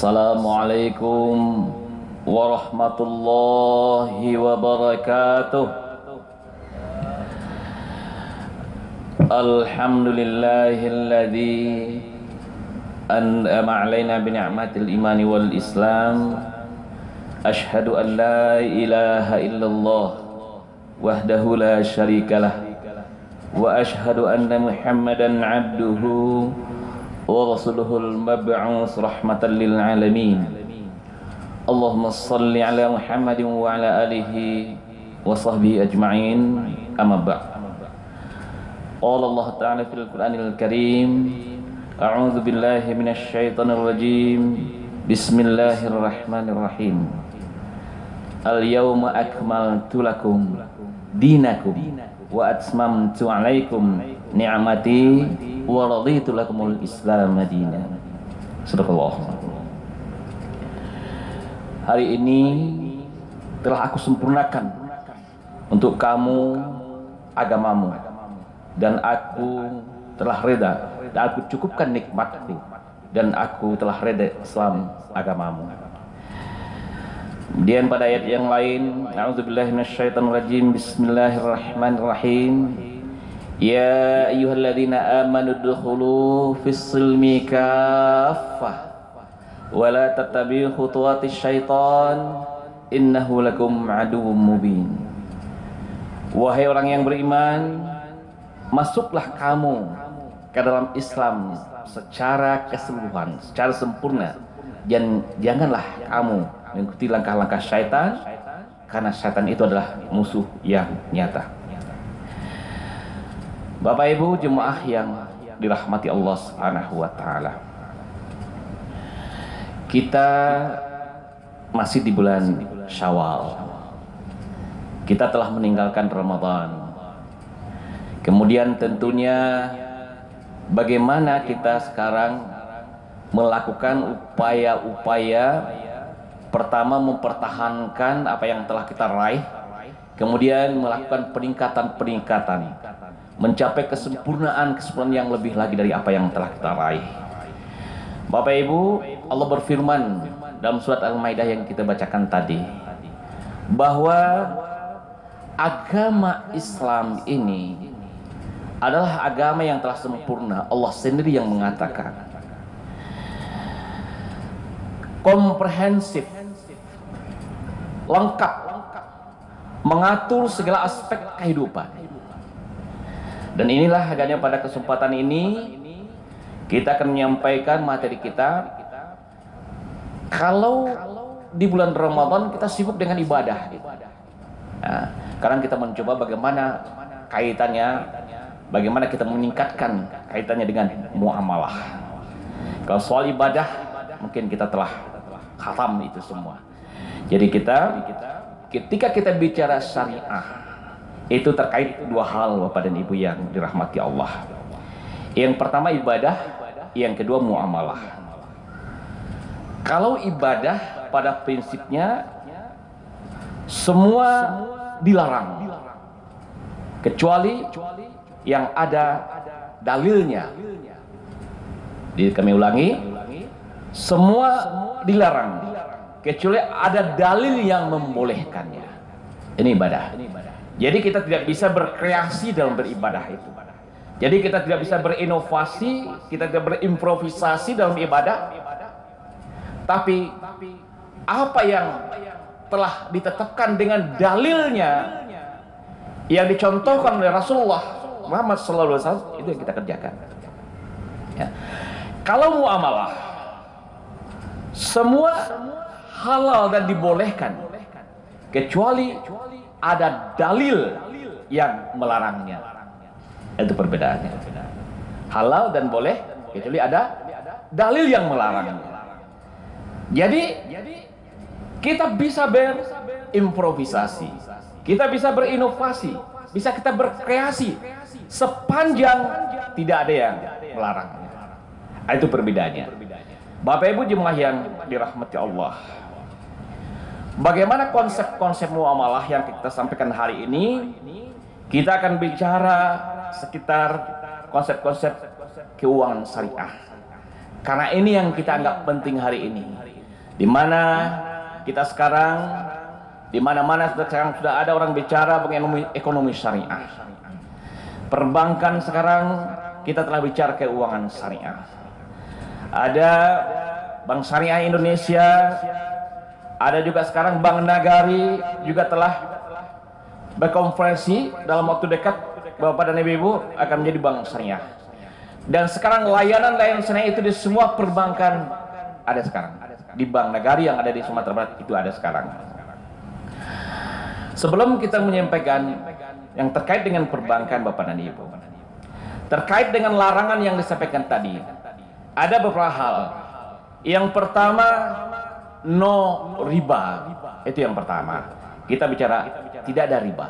Assalamualaikum warahmatullahi wabarakatuh. Alhamdulillahilladzi an'ama alaina bi ni'matil imani wal islam. Asyhadu an la ilaha illallah wahdahu la syarikalah wa asyhadu anna Muhammadan abduhu wa rasuluhul mab'us rahmatan lil alamin. Allahumma salli ala Muhammadin wa ala alihi wa sahbihi ajma'in. Amma ba'd. Qala Allah ta'ala fil Qur'anil Karim, a'udzu billahi minasy syaithanir rajim. Bismillahirrahmanirrahim. Al-yawma akmaltu lakum dinakum wa atmamtu 'alaikum ni'mati wa raditu lakumul Islam madina. Sadaqallah. Hari ini telah aku sempurnakan untuk kamu agamamu, dan aku telah reda, dan aku cukupkan nikmatku, dan aku telah reda Islam agamamu. Kemudian pada ayat yang lain, a'udzubillahi minasyaitonirrajim, bismillahirrahmanirrahim. Ya ayyuhalladzina amanu udkhulu fis-silmi kaffah wa la tattabi'u khutuwatis syaitan innahu lakum aduwwum mubin. Wahai orang yang beriman, masuklah kamu ke dalam Islam secara keseluruhan, secara sempurna, dan janganlah kamu mengikuti langkah-langkah syaitan, karena syaitan itu adalah musuh yang nyata. Bapak Ibu jemaah yang dirahmati Allah Subhanahu wa taala. Kita masih di bulan Syawal. Kita telah meninggalkan Ramadan. Kemudian tentunya bagaimana kita sekarang melakukan upaya-upaya, pertama mempertahankan apa yang telah kita raih, kemudian melakukan peningkatan-peningkatan, mencapai kesempurnaan yang lebih lagi dari apa yang telah kita raih. Bapak Ibu, Allah berfirman dalam surat Al-Maidah yang kita bacakan tadi, bahwa agama Islam ini adalah agama yang telah sempurna. Allah sendiri yang mengatakan, komprehensif, lengkap, mengatur segala aspek kehidupan. Dan inilah agaknya pada kesempatan ini kita akan menyampaikan materi kita. Kalau di bulan Ramadan kita sibuk dengan ibadah, nah, sekarang kita mencoba bagaimana kaitannya, bagaimana kita meningkatkan kaitannya dengan muamalah. Kalau soal ibadah mungkin kita telah khatam itu semua. Jadi ketika kita bicara syariah, itu terkait dua hal Bapak dan Ibu yang dirahmati Allah. Yang pertama ibadah, yang kedua muamalah. Kalau ibadah pada prinsipnya semua dilarang, kecuali yang ada dalilnya. Kami ulangi, semua dilarang kecuali ada dalil yang membolehkannya. Ini ibadah. Jadi kita tidak bisa berkreasi dalam beribadah itu. Jadi kita tidak bisa berinovasi, kita tidak berimprovisasi dalam ibadah. Tapi apa yang telah ditetapkan dengan dalilnya, yang dicontohkan oleh Rasulullah Muhammad SAW, itu yang kita kerjakan. Ya. Kalau muamalah, semua halal dan dibolehkan, kecuali ada dalil yang melarangnya. Itu perbedaannya. Halal dan boleh, kecuali ada dalil yang melarangnya. Jadi kita bisa berimprovisasi, kita bisa berinovasi, bisa kita berkreasi, sepanjang tidak ada yang melarangnya. Itu perbedaannya. Bapak Ibu jemaah yang dirahmati Allah, bagaimana konsep-konsep muamalah yang kita sampaikan hari ini? Kita akan bicara sekitar konsep-konsep keuangan syariah, karena ini yang kita anggap penting hari ini. Di mana kita sekarang, di mana-mana sekarang sudah ada orang bicara mengenai ekonomi syariah. Perbankan sekarang kita telah bicara keuangan syariah. Ada Bank Syariah Indonesia, ada juga sekarang Bank Nagari juga telah berkonferensi dalam waktu dekat Bapak dan Ibu akan menjadi bank syariah. Dan sekarang layanan syariah itu di semua perbankan ada sekarang. Di Bank Nagari yang ada di Sumatera Barat itu ada sekarang. Sebelum kita menyampaikan yang terkait dengan perbankan Bapak dan Ibu, terkait dengan larangan yang disampaikan tadi, ada beberapa hal. Yang pertama, no riba. Itu yang pertama. Kita bicara tidak ada riba.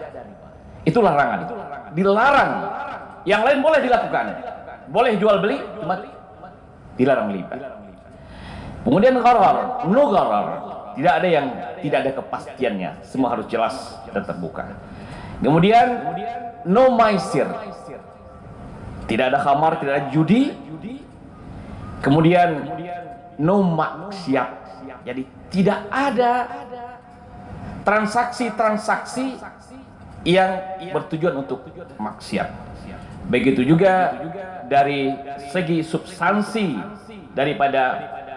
Itu larangan. Dilarang. Yang lain boleh dilakukan. Boleh jual beli, cuma dilarang riba. Kemudian gharar, no gharar. Tidak ada yang tidak ada kepastiannya. Semua harus jelas dan terbuka. Kemudian no maisir. Tidak ada khamar, tidak ada judi. Kemudian no maksiat. Jadi tidak ada transaksi-transaksi yang bertujuan untuk maksiat. Begitu juga dari segi substansi, daripada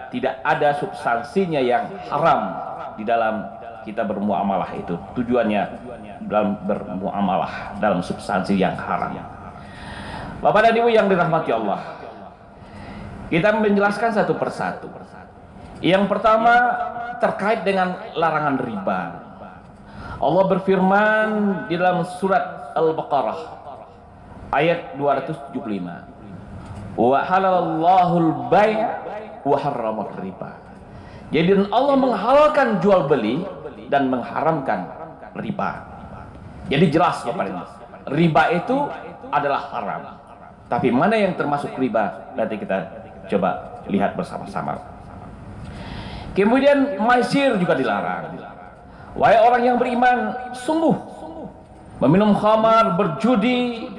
tidak ada substansinya yang haram di dalam kita bermuamalah itu. Tujuannya dalam bermuamalah dalam substansi yang haram. Bapak dan Ibu yang dirahmati Allah, kita menjelaskan satu persatu. Yang pertama terkait dengan larangan riba. Allah berfirman di dalam surat Al-Baqarah ayat 275. Wa halallahu al-bai' wa harrama riba. Jadi Allah menghalalkan jual beli dan mengharamkan riba. Jadi jelas Bapak Ibu, riba itu adalah haram. Tapi mana yang termasuk riba? Nanti kita coba lihat bersama-sama. Kemudian maisir juga dilarang. Wahai orang yang beriman, sungguh meminum khamar, berjudi,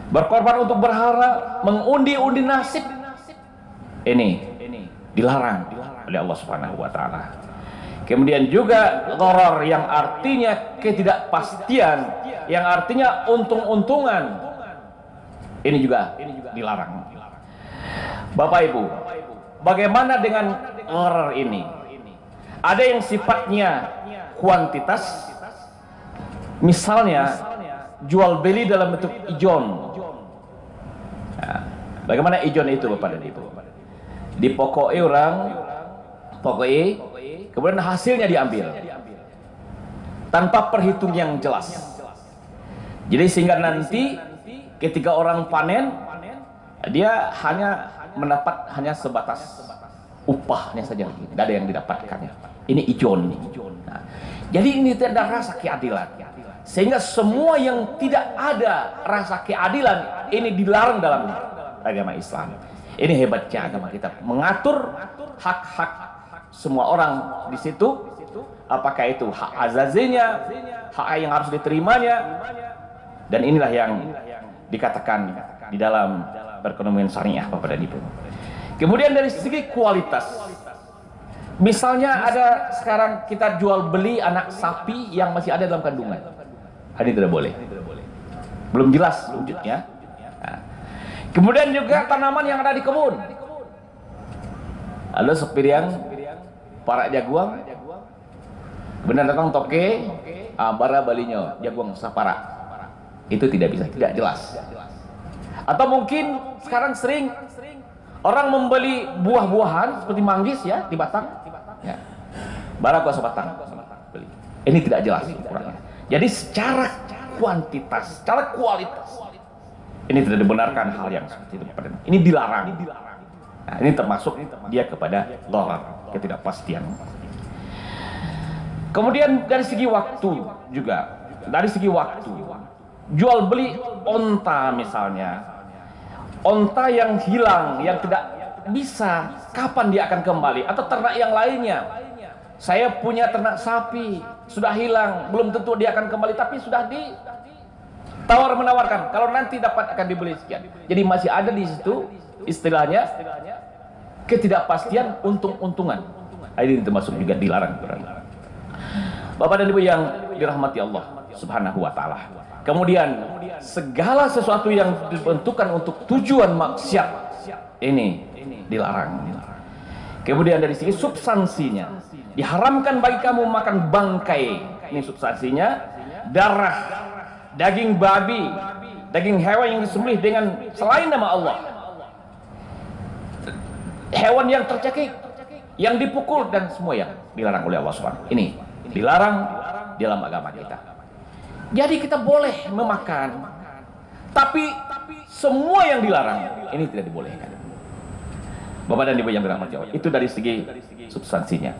berkorban untuk berharap, mengundi-undi nasib, ini dilarang oleh Allah Subhanahu wa taala. Kemudian juga gharar yang artinya ketidakpastian, yang artinya untung-untungan, ini juga dilarang. Bapak Ibu, bagaimana dengan gharar ini? Ada yang sifatnya kuantitas, misalnya jual beli dalam bentuk ijon. Nah, bagaimana ijon itu Bapak dan Ibu? Dipokoi orang, kemudian hasilnya diambil tanpa perhitung yang jelas. Jadi sehingga nanti ketika orang panen, dia hanya mendapat sebatas upahnya saja, tidak ada yang didapatkannya. Ini ijon. Nah, jadi ini tidak ada rasa keadilan. Sehingga semua yang tidak ada rasa keadilan ini dilarang dalam agama Islam. Ini hebatnya agama kita, mengatur hak-hak semua orang di situ. Apakah itu hak azazinya, hak yang harus diterimanya, dan inilah yang dikatakan di dalam perekonomian syariah Bapak dan Ibu. Kemudian dari segi kualitas, misalnya ada sekarang kita jual beli anak sapi yang masih ada dalam kandungan. Ini tidak boleh. Belum jelas wujudnya. Nah. Kemudian juga tanaman yang ada di kebun. Ada sepiriang para jaguang. Benar datang toke, bara balinyo, jaguang sapara. Itu tidak bisa, tidak jelas. Atau mungkin sekarang sering orang membeli buah-buahan seperti manggis ya di batang. Ya. Bara kuasa batang. Beli. Ini tidak jelas ukurannya. Jadi secara kuantitas, secara kualitas, ini tidak dibenarkan hal yang seperti itu. Ini dilarang. Nah, ini termasuk dia kepada gharar, ketidakpastian. Kemudian dari segi waktu juga, dari segi waktu, jual beli onta misalnya, onta yang hilang, yang tidak bisa, kapan dia akan kembali, atau ternak yang lainnya. Saya punya ternak sapi, sudah hilang, belum tentu dia akan kembali, tapi sudah ditawar menawarkan, kalau nanti dapat akan dibeli sekian. Jadi masih ada di situ istilahnya ketidakpastian, untung-untungan. Ini termasuk juga dilarang. Bapak dan Ibu yang dirahmati Allah Subhanahu wa taala. Kemudian segala sesuatu yang dibentukkan untuk tujuan maksiat ini dilarang. Kemudian dari segi substansinya, diharamkan bagi kamu makan bangkai. Ini substansinya, darah, daging babi, daging hewan yang disembelih dengan selain nama Allah, hewan yang tercekik, yang dipukul, dan semua yang dilarang oleh Allah Subhanahu. Ini dilarang dalam agama kita. Jadi kita boleh memakan, tapi semua yang dilarang ini tidak dibolehkan. Bapak dan Ibu yang dirahmati Allah, itu dari segi substansinya.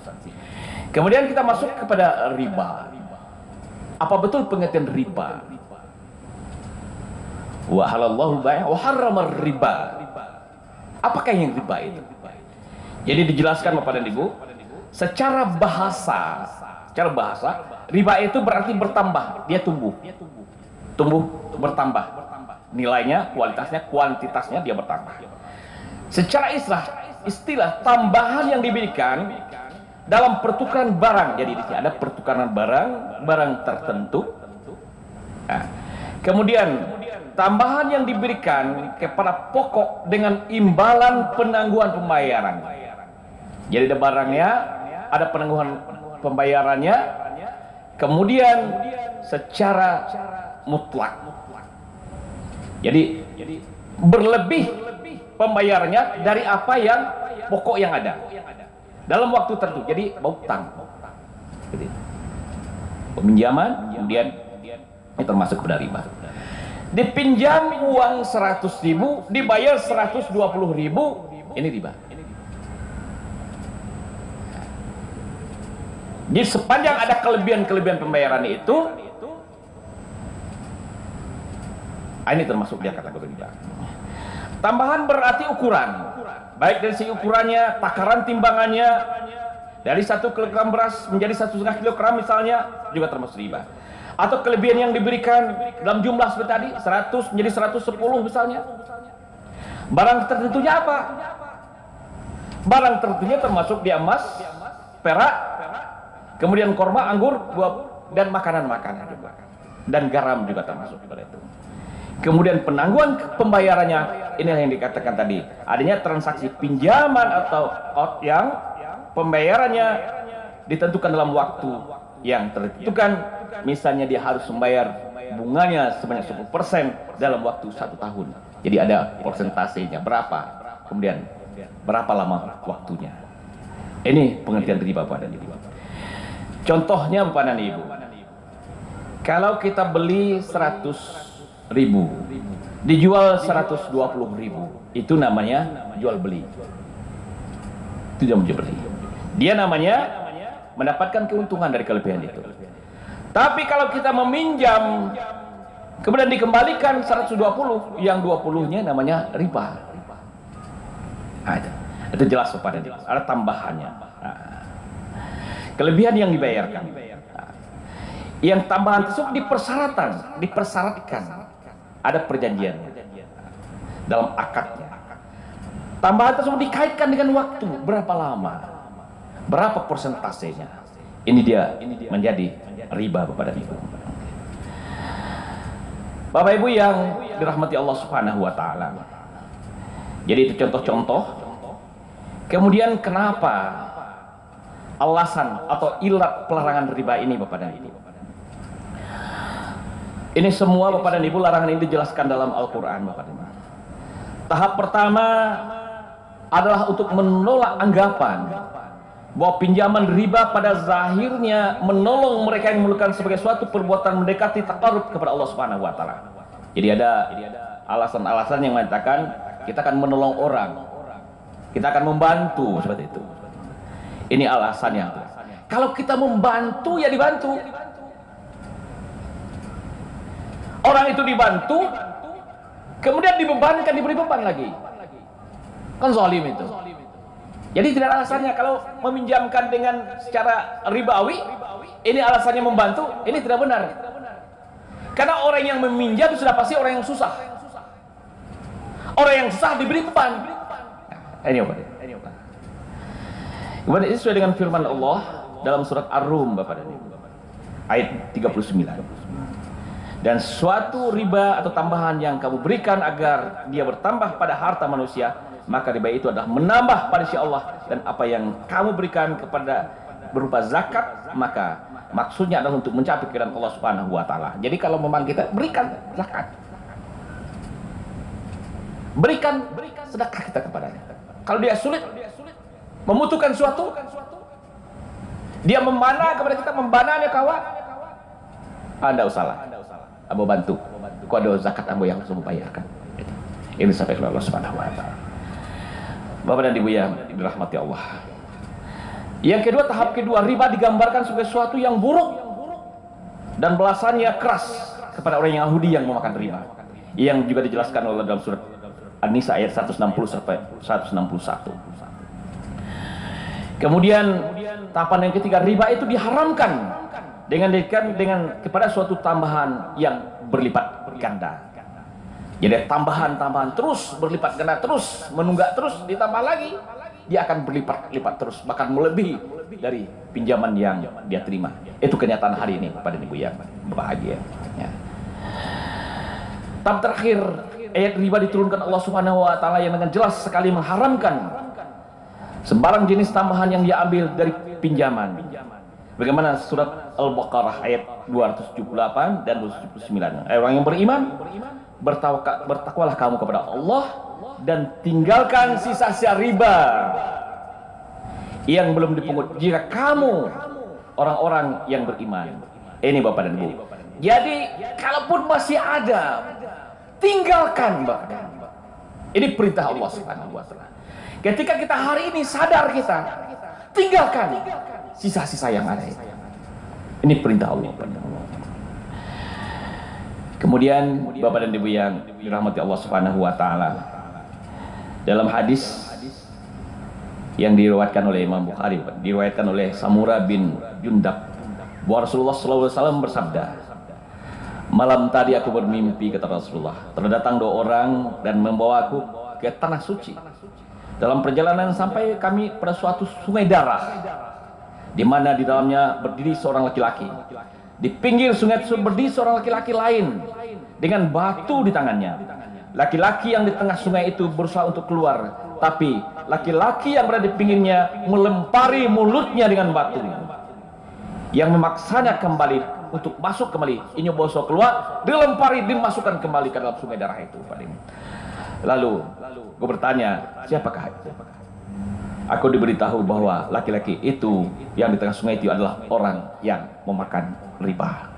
Kemudian kita masuk kepada riba. Apa betul pengertian riba? Wa halallahu bai' wa harrama riba. Apakah yang riba itu? Jadi dijelaskan Bapak dan Ibu, secara bahasa, riba itu berarti bertambah, dia tumbuh bertambah, nilainya, kualitasnya, kuantitasnya dia bertambah. Secara istilah tambahan yang diberikan dalam pertukaran barang. Jadi di sini ada pertukaran barang tertentu. Nah, kemudian tambahan yang diberikan kepada pokok dengan imbalan penangguhan pembayaran. Jadi ada barangnya, ada penangguhan pembayarannya, kemudian secara mutlak. Jadi berlebih pembayarannya dari apa yang pokok yang ada dalam waktu tertentu. Jadi utang, peminjaman, kemudian ini termasuk kepada riba. Dipinjam uang 100.000, dibayar 120.000, ini riba. Jadi sepanjang ada kelebihan pembayaran itu, ini termasuk dia kategori riba. Tambahan berarti ukuran, baik dari segi ukurannya, takaran timbangannya, dari 1 kg beras menjadi 1,5 kg misalnya, juga termasuk riba. Atau kelebihan yang diberikan dalam jumlah seperti tadi, 100 menjadi 110 misalnya. Barang tertentunya apa? Barang tertentunya termasuk di emas, perak, kemudian korma, anggur, buah, dan makanan-makanan juga. Dan garam juga termasuk pada itu. Kemudian penangguhan pembayarannya, inilah yang dikatakan tadi, adanya transaksi pinjaman atau yang pembayarannya ditentukan dalam waktu yang tertentukan. Misalnya dia harus membayar bunganya sebanyak 10% dalam waktu 1 tahun. Jadi ada persentasenya berapa, kemudian berapa lama waktunya. Ini pengertian riba Bapak dan Ibu. Contohnya Bapak dan Ibu, kalau kita beli 100.000, dijual 120.000, itu namanya jual beli. Itu jual beli. Dia namanya mendapatkan keuntungan dari kelebihan itu. Tapi kalau kita meminjam kemudian dikembalikan 120, yang 20-nya namanya riba. Itu jelas kepada dia. Ada tambahannya. Kelebihan yang dibayarkan. Yang tambahan tersebut dipersyaratkan. Ada perjanjiannya dalam akadnya. Tambahan tersebut dikaitkan dengan waktu, berapa lama, berapa persentasenya. Ini dia menjadi riba Bapak dan Ibu. Bapak Ibu yang dirahmati Allah Subhanahu wa taala. Jadi itu contoh-contoh. Kemudian kenapa alasan atau ilat pelarangan riba ini Bapak dan Ibu? Ini semua Bapak dan Ibu, larangan ini dijelaskan dalam Al-Quran Bapak dan Ibu. Tahap pertama adalah untuk menolak anggapan bahwa pinjaman riba pada zahirnya menolong mereka yang melakukan sebagai suatu perbuatan mendekati taqarrub kepada Allah Subhanahu wa taala. Jadi ada alasan-alasan yang mengatakan kita akan menolong orang, kita akan membantu, seperti itu. Ini alasannya. Kalau kita membantu, ya dibantu. Orang itu dibantu, kemudian dibebankan, diberi beban lagi. Kan zalim itu. Jadi tidak ada alasannya kalau meminjamkan dengan secara ribawi, ini alasannya membantu, ini tidak benar. Karena orang yang meminjam sudah pasti orang yang susah. Orang yang susah diberi beban. Ini apa? Kemudian ini sesuai dengan firman Allah dalam surat Ar-Rum, Bapak dan Ibu, ayat 39. Dan suatu riba atau tambahan yang kamu berikan agar dia bertambah pada harta manusia, maka riba itu adalah menambah pada sisi Allah. Dan apa yang kamu berikan kepada berupa zakat, maka maksudnya adalah untuk mencapai keridhaan Allah Subhanahu wa taala. Jadi kalau memang kita berikan zakat, berikan sedekah kita kepadanya. Kalau dia sulit membutuhkan suatu, dia membana kepada kita, membananya kawan, Anda usahlah, Abo bantu. Kau ada zakat Abo yang harus membayarkan. Ini sampai kepada Allah Subhanahu wa taala. Bapak dan Ibu yang dirahmati Allah. Yang kedua, tahap kedua, riba digambarkan sebagai sesuatu yang buruk dan balasannya keras kepada orang Yahudi yang memakan riba. Yang juga dijelaskan oleh dalam surat An-Nisa ayat 160 sampai 161. Kemudian tahapan yang ketiga, riba itu diharamkan dengan kepada suatu tambahan yang berlipat ganda. Jadi tambahan terus berlipat ganda, terus menunggak, terus ditambah lagi, dia akan berlipat-lipat terus, bahkan melebihi dari pinjaman yang dia terima. Itu kenyataan hari ini pada Ibu yang berbahagia. Ya. Tahap terakhir, ayat riba diturunkan Allah Subhanahu wa taala yang dengan jelas sekali mengharamkan sembarang jenis tambahan yang diambil dari pinjaman. Bagaimana surat Al-Baqarah ayat 278 dan 279. Orang yang beriman, bertakwalah kamu kepada Allah dan tinggalkan sisa-sisa riba yang belum dipungut jika kamu orang-orang yang beriman. Ini Bapak dan Ibu. Jadi kalaupun masih ada, tinggalkan Bapak. Ini perintah Allah Subhanahu wa taala. Ketika kita hari ini sadar, kita tinggalkan sisa-sisa yang ada. Ini perintah Allah. Kemudian Bapak dan Ibu yang dirahmati Allah Subhanahu wa taala, dalam hadis yang diriwayatkan oleh Imam Bukhari, diriwayatkan oleh Samura bin Jundab, bahwa Rasulullah SAW bersabda, malam tadi aku bermimpi, kata Rasulullah, terdatang 2 orang dan membawa aku ke tanah suci. Dalam perjalanan sampai kami pada suatu sungai darah, di mana di dalamnya berdiri seorang laki-laki. Di pinggir sungai itu berdiri seorang laki-laki lain dengan batu di tangannya. Laki-laki yang di tengah sungai itu berusaha untuk keluar, tapi laki-laki yang berada di pinggirnya melempari mulutnya dengan batu, yang memaksanya kembali untuk masuk kembali. Ini boso keluar, dilempari, dimasukkan kembali ke dalam sungai darah itu. Lalu gue bertanya, siapakah itu? Aku diberitahu bahwa laki-laki itu yang di tengah sungai itu adalah orang yang memakan riba.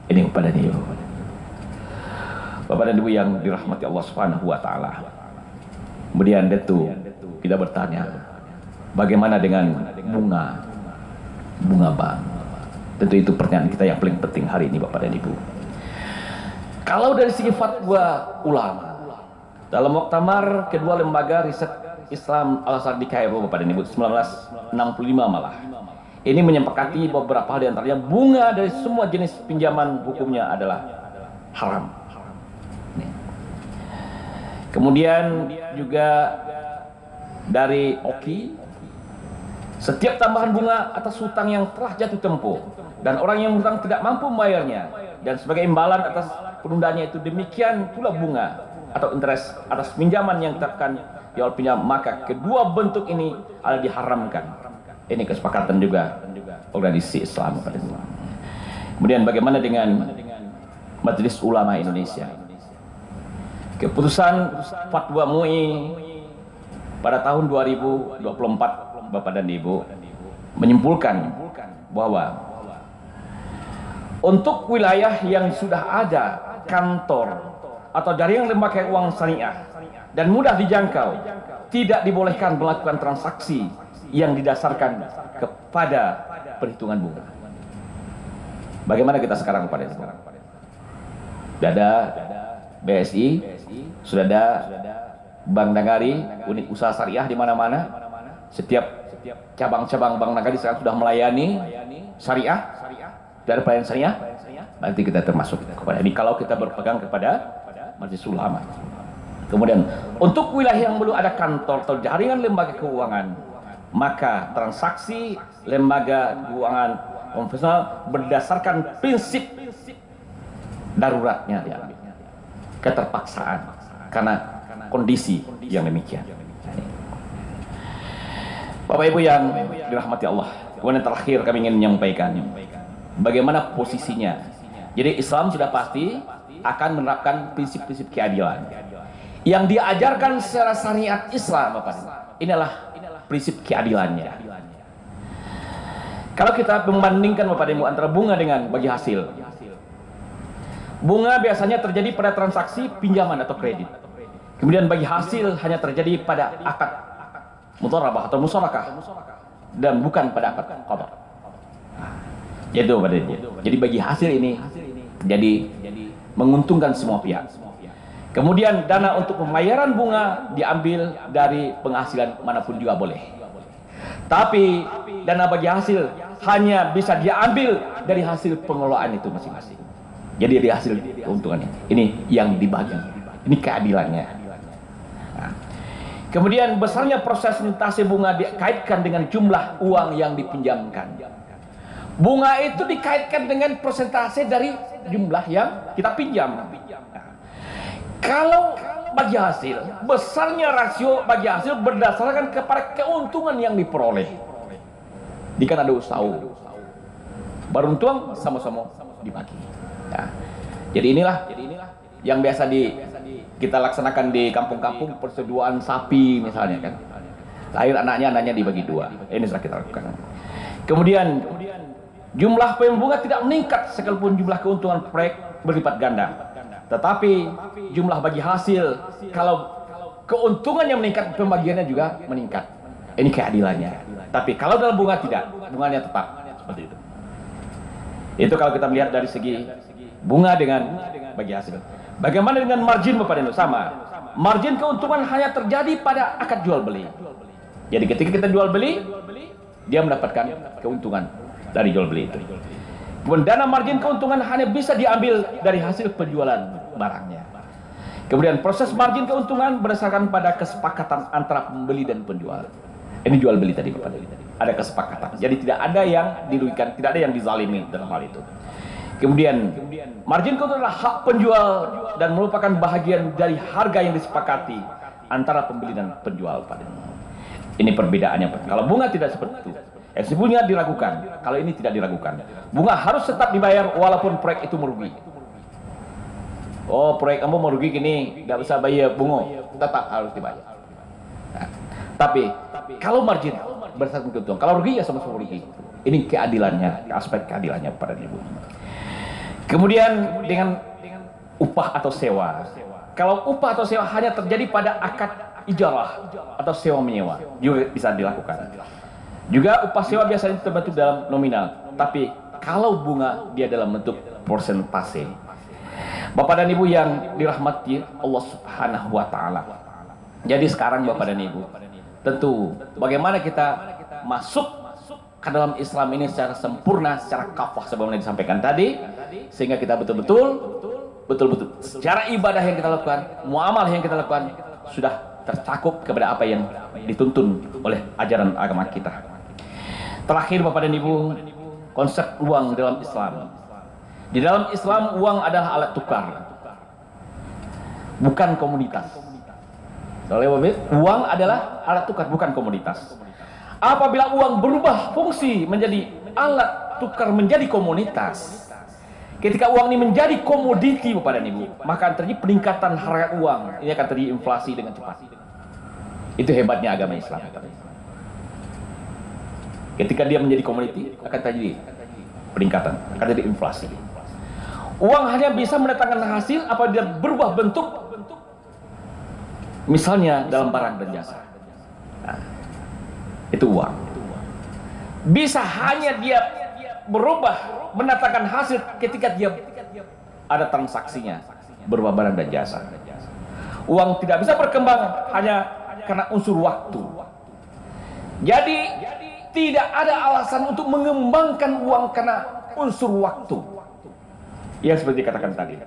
Ini Bapak dan Ibu. Bapak dan Ibu yang dirahmati Allah Subhanahu wa taala. Kemudian itu kita bertanya, bagaimana dengan bunga bank? Tentu itu pertanyaan kita yang paling penting hari ini Bapak dan Ibu. Kalau dari segi fatwa ulama, dalam muktamar kedua lembaga riset Islam Al-Azhar di Kairo Bapak dan Ibu 1965 malah, ini menyepakati beberapa hal, di antaranya bunga dari semua jenis pinjaman hukumnya adalah haram. Kemudian juga dari OKI, setiap tambahan bunga atas hutang yang telah jatuh tempo dan orang yang hutang tidak mampu membayarnya, dan sebagai imbalan atas penundaannya itu, demikian pula bunga atau interest atas pinjaman yang ditetapkan di awal pinjam, maka kedua bentuk ini adalah diharamkan. Ini kesepakatan juga organisasi Islam. Kemudian bagaimana dengan Majelis Ulama Indonesia? Keputusan Fatwa MUI pada tahun 2024 Bapak dan Ibu menyimpulkan bahwa untuk wilayah yang sudah ada kantor atau jaringan lembaga uang syariah dan mudah dijangkau, tidak dibolehkan melakukan transaksi yang didasarkan kepada perhitungan bunga. Bagaimana kita sekarang pada itu? Sudah ada BSI, sudah ada Bank Nagari, unit usaha syariah di mana-mana. Setiap cabang-cabang Bank Nagari sekarang sudah melayani syariah, dari pelayanan syariah. Nanti kita termasuk kepada ini kalau kita berpegang kepada Majelis Ulama. Kemudian untuk wilayah yang belum ada kantor atau jaringan lembaga keuangan, maka transaksi lembaga keuangan konvensional berdasarkan prinsip daruratnya diambil, keterpaksaan karena kondisi yang demikian. Bapak Ibu yang dirahmati Allah, kemudian terakhir kami ingin menyampaikan bagaimana posisinya. Jadi Islam sudah pasti akan menerapkan prinsip-prinsip keadilan yang diajarkan secara syariat Islam, Bapak. Inilah prinsip keadilannya. Kalau kita membandingkan, Bapak Ibu, antara bunga dengan bagi hasil, bunga biasanya terjadi pada transaksi pinjaman atau kredit. Kemudian bagi hasil hanya terjadi pada akad mudharabah atau musyarakah dan bukan pada akad qadar. Itu Bapak Ibu. Jadi bagi hasil ini jadi menguntungkan semua pihak. Kemudian dana untuk pembayaran bunga diambil dari penghasilan manapun juga boleh. Tapi dana bagi hasil hanya bisa diambil dari hasil pengelolaan itu masing-masing. Jadi dari hasil keuntungannya. Ini yang dibagi. Ini keadilannya. Nah, kemudian besarnya proses persentase bunga dikaitkan dengan jumlah uang yang dipinjamkan. Bunga itu dikaitkan dengan persentase dari jumlah yang kita pinjam. Kalau bagi hasil, besarnya rasio bagi hasil berdasarkan kepada keuntungan yang diperoleh. Jika ada usaha, beruntung sama-sama dibagi. Ya. Jadi inilah yang biasa kita laksanakan di kampung-kampung, persetujuan sapi misalnya kan. Lahir anaknya dibagi dua. Ini sudah kita lakukan. Kemudian jumlah bunga tidak meningkat sekalipun jumlah keuntungan proyek berlipat ganda. Tetapi jumlah bagi hasil, kalau keuntungannya meningkat, pembagiannya juga meningkat. Ini keadilannya. Tapi kalau dalam bunga tidak, bunganya tetap seperti itu. Itu kalau kita melihat dari segi bunga dengan bagi hasil. Bagaimana dengan margin, Bapak Ibu? Sama. Margin keuntungan hanya terjadi pada akad jual beli. Jadi ketika kita jual beli, dia mendapatkan keuntungan dari jual beli itu. Kemudian dana margin keuntungan hanya bisa diambil dari hasil penjualan barangnya. Kemudian proses margin keuntungan berdasarkan pada kesepakatan antara pembeli dan penjual. Ini jual beli tadi, Bapak. Ada kesepakatan. Jadi tidak ada yang dirugikan, tidak ada yang dizalimi dalam hal itu. Kemudian margin keuntungan adalah hak penjual dan merupakan bahagian dari harga yang disepakati antara pembeli dan penjual. Ini perbedaannya. Kalau bunga tidak seperti itu. Bunga diragukan. Kalau ini tidak diragukan. Bunga harus tetap dibayar walaupun proyek itu merugi. Oh, proyek kamu merugi gini, nggak bisa bayar bunga, tetap harus dibayar. Nah, tapi kalau margin berdasarkan keuntungan, kalau rugi ya sama-sama rugi. Ini keadilannya, aspek keadilannya pada Ibu. Kemudian dengan upah atau sewa. Kalau upah atau sewa hanya terjadi pada akad ijarah atau sewa menyewa, juga bisa dilakukan. Juga upah sewa biasanya terbentuk dalam nominal, tapi kalau bunga dia dalam bentuk persentase. Bapak dan Ibu yang dirahmati Allah Subhanahu wa taala. Jadi sekarang Bapak dan Ibu, tentu bagaimana kita masuk ke dalam Islam ini secara sempurna, secara kafah sebagaimana disampaikan tadi, sehingga kita betul-betul secara ibadah yang kita lakukan, muamalah yang kita lakukan sudah tercakup kepada apa yang dituntun oleh ajaran agama kita. Terakhir Bapak dan Ibu, konsep uang dalam Islam. Di dalam Islam uang adalah alat tukar, bukan komoditas. Soalnya uang adalah alat tukar, bukan komoditas. Apabila uang berubah fungsi menjadi alat tukar menjadi komoditas, ketika uang ini menjadi komoditi Bapak dan Ibu, maka akan terjadi peningkatan harga uang. Ini akan terjadi inflasi dengan cepat. Itu hebatnya agama Islam. Ketika dia menjadi komoditi, akan terjadi peningkatan, akan terjadi inflasi. Uang hanya bisa mendatangkan hasil apabila dia berubah bentuk, misalnya dalam barang dan jasa. Nah, itu uang. Bisa hanya dia berubah mendatangkan hasil ketika dia ada transaksinya berupa barang dan jasa. Uang tidak bisa berkembang hanya karena unsur waktu. Jadi tidak ada alasan untuk mengembangkan uang karena unsur waktu. Yang seperti dikatakan tadi.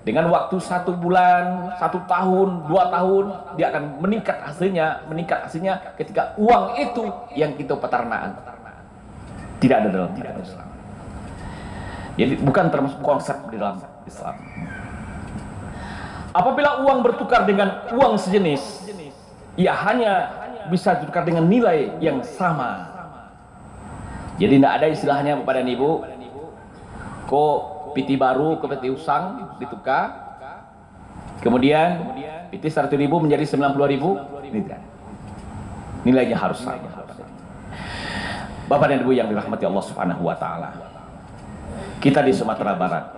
Dengan waktu 1 bulan, 1 tahun, 2 tahun, dia akan meningkat hasilnya ketika uang itu yang kita peternaan. Tidak ada dalam Islam. Jadi bukan termasuk konsep di dalam Islam. Apabila uang bertukar dengan uang sejenis, ia hanya bisa ditukar dengan nilai yang sama. Jadi tidak ada istilahnya Bapak dan Ibu, kok piti baru ke piti usang ditukar, kemudian piti 100.000 menjadi 90.000, tidak. Nilainya harus sama. Bapak dan Ibu yang dirahmati Allah Subhanahu wa taala. Kita di Sumatera Barat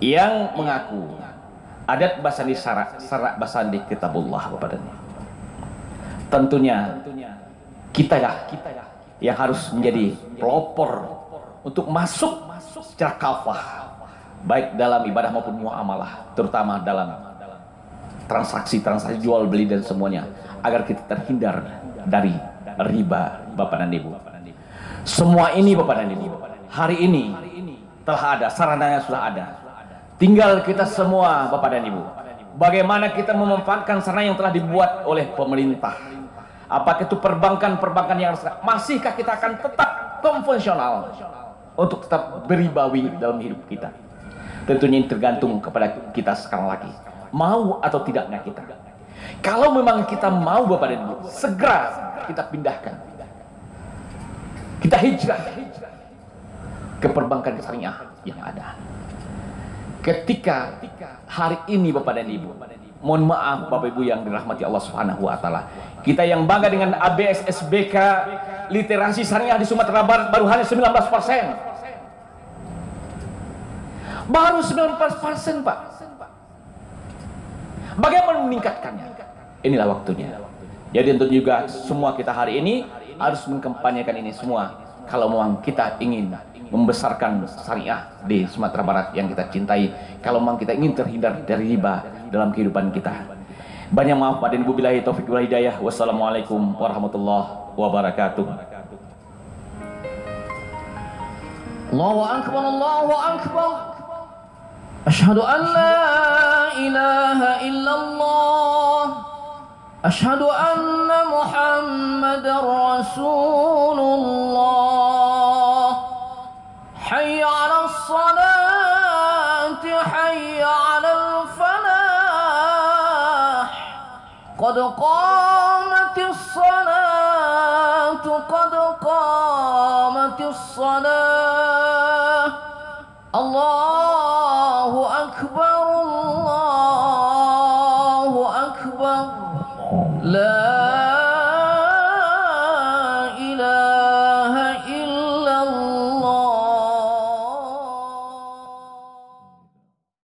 yang mengaku adat basandi sarak basandi kitabullah, Bapak dan Ibu. Tentunya kita yang harus menjadi pelopor untuk masuk secara kafah, baik dalam ibadah maupun muamalah, terutama dalam transaksi jual beli dan semuanya, agar kita terhindar dari riba, Bapak dan Ibu. Semua ini Bapak dan Ibu, hari ini telah ada, sarananya sudah ada. Tinggal kita semua Bapak dan Ibu, bagaimana kita memanfaatkan sarana yang telah dibuat oleh pemerintah. Apakah itu perbankan yang masihkah kita akan tetap konvensional untuk tetap beribawi dalam hidup kita? Tentunya ini tergantung kepada kita sekarang lagi, mau atau tidaknya kita. Kalau memang kita mau Bapak dan Ibu, segera kita pindahkan, kita hijrah ke perbankan syariah yang ada. Ketika hari ini Bapak dan Ibu, mohon maaf Bapak Ibu yang dirahmati Allah Subhanahu wa taala, kita yang bangga dengan ABS SBK literasi syariah di Sumatera Barat baru hanya 19%. Baru 19%, Pak. Bagaimana meningkatkannya? Inilah waktunya. Jadi tentu juga semua kita hari ini harus mengkampanyekan ini semua. Kalau memang kita ingin membesarkan syariah di Sumatera Barat yang kita cintai, kalau memang kita ingin terhindar dari riba dalam kehidupan kita. Banyak maaf Pak dan Ibu, billahi taufiq wal hidayah. Wassalamualaikum warahmatullahi wabarakatuh. Allahu akbar, Allahu akbar. Asyhadu an la ilaha illallah. Asyhadu anna Muhammadar Rasulullah. Hayya 'alas salati, hayya 'alal falah. قد قامت الصلاة قد قامت الصلاة الله أكبر